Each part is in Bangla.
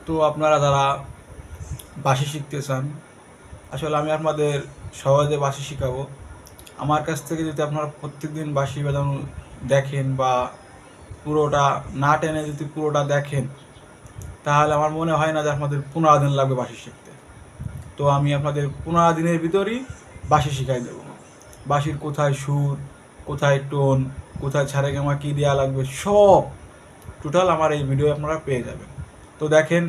তো আপনারা যারা বাঁশি শিখতে চান, আসলে আমি আপনাদের সহজে বাঁশি শেখাবো। আমার কাছ থেকে যদি আপনারা প্রত্যেকদিন বাঁশি বাজানো দেখেন বা পুরোটা না টেনে যদি পুরোটা দেখেন, তাহলে আমার মনে হয় না যে আপনাদের 15 দিন লাগবে বাঁশি শিখতে। তো আমি আপনাদের 15 দিনের ভিতরই বাঁশি শিখাই দেবো। বাঁশির কোথায় সুর, কোথায় টোন, কোথায় সারেগামা কী দেওয়া লাগবে, সব টোটাল আমার এই ভিডিও আপনারা পেয়ে যাবেন। তো দেখেন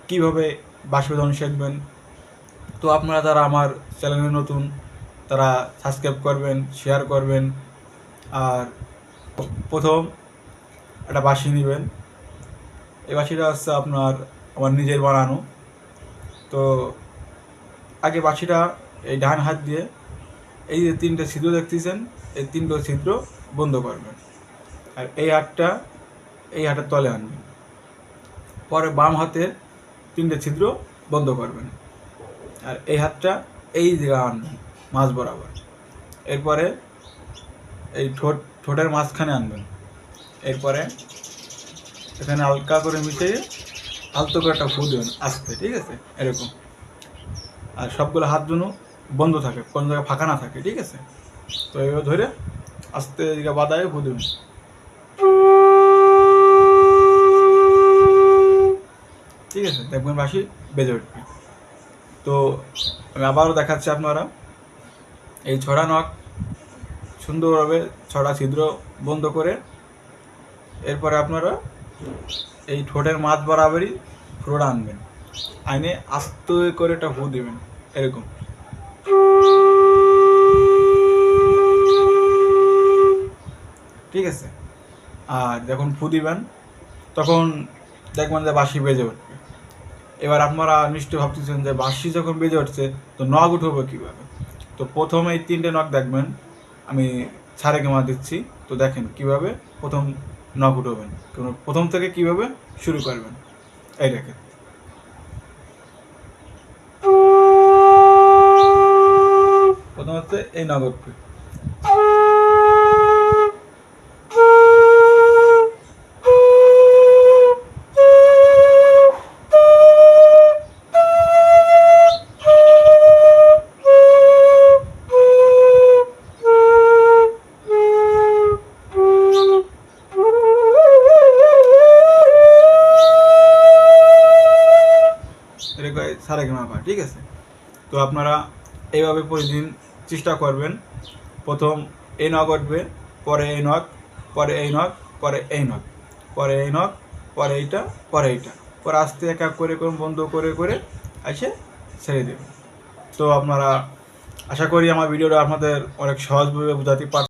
কীভাবে বাঁশি বাজানো শিখবেন। তো আপনারা যারা আমার চ্যানেলে নতুন, তারা সাবস্ক্রাইব করবেন, শেয়ার করবেন। আর প্রথম একটা বাঁশি নেবেন। এই বাঁশিটা হচ্ছে আপনার আমার নিজের বানানো। তো আগে বাঁশিটা এই ডান হাত দিয়ে এই যে 3টে ছিদ্র দেখতেছেন, এই 3টে ছিদ্র বন্ধ করবেন। আর এই হাতের তলে আনবেন। পরে বাম হাতের 3টে ছিদ্র বন্ধ করবেন। আর এই হাতটা এই দিকে আনবেন মাঝ বরাবর। এরপরে এই ঠোঁটের মাঝখানে আনবেন। এরপরে এখানে হালকা করে মিশিয়ে আলতো করে একটা ফু দেবেন আস্তে, ঠিক আছে, এরকম। আর সবগুলো হাত যেন বন্ধ থাকে, কোনো জায়গায় ফাঁকা না থাকে, ঠিক আছে। তো এইভাবে ধরে আস্তে এদিকে বাদায় ফু দেবেন। ঠিক আছে, দেখবেন বাঁশি বেজে উঠবে। তো আমি আবারও দেখাচ্ছি আপনারা এই 6টা নখ সুন্দরভাবে 6টা ছিদ্র বন্ধ করে, এরপরে আপনারা এই ঠোঁটের মাঝ বরাবরই ফ্লোটা আনবেন, আইনে আস্তে করে একটা ফু দেবেন এরকম। ঠিক আছে। আর যখন ফু দিবেন তখন দেখবেন যে বাঁশি বেজে উঠবে। এবার আপনারা নিশ্চয়ই ভাবতেছেন যে বাঁশি যখন বেজে উঠছে তো নখ উঠবে কীভাবে। তো প্রথমে এই 3টে নখ দেখবেন, আমি সারেগামা দিচ্ছি। তো দেখেন কীভাবে প্রথম নখ উঠবেন, প্রথম থেকে কীভাবে শুরু করবেন। এই দেখেন, প্রথম হচ্ছে এই নখ উঠবে। সারেগামা, ঠিক আছে। তো আপনারা এইভাবে প্রতিদিন চেষ্টা করবেন। প্রথম এই নখ উঠবে, পরে এই নখ, পরে এই নখ, পরে এই নখ, পরে এই নখ, পরে এইটা, পরে এইটা, পরে আস্তে এক এক করে বন্ধ করে করে এসে ছেড়ে দেবেন। তো আপনারা আশা করি আমার ভিডিওটা আপনাদের অনেক সহজভাবে বোঝাতে পারবেন।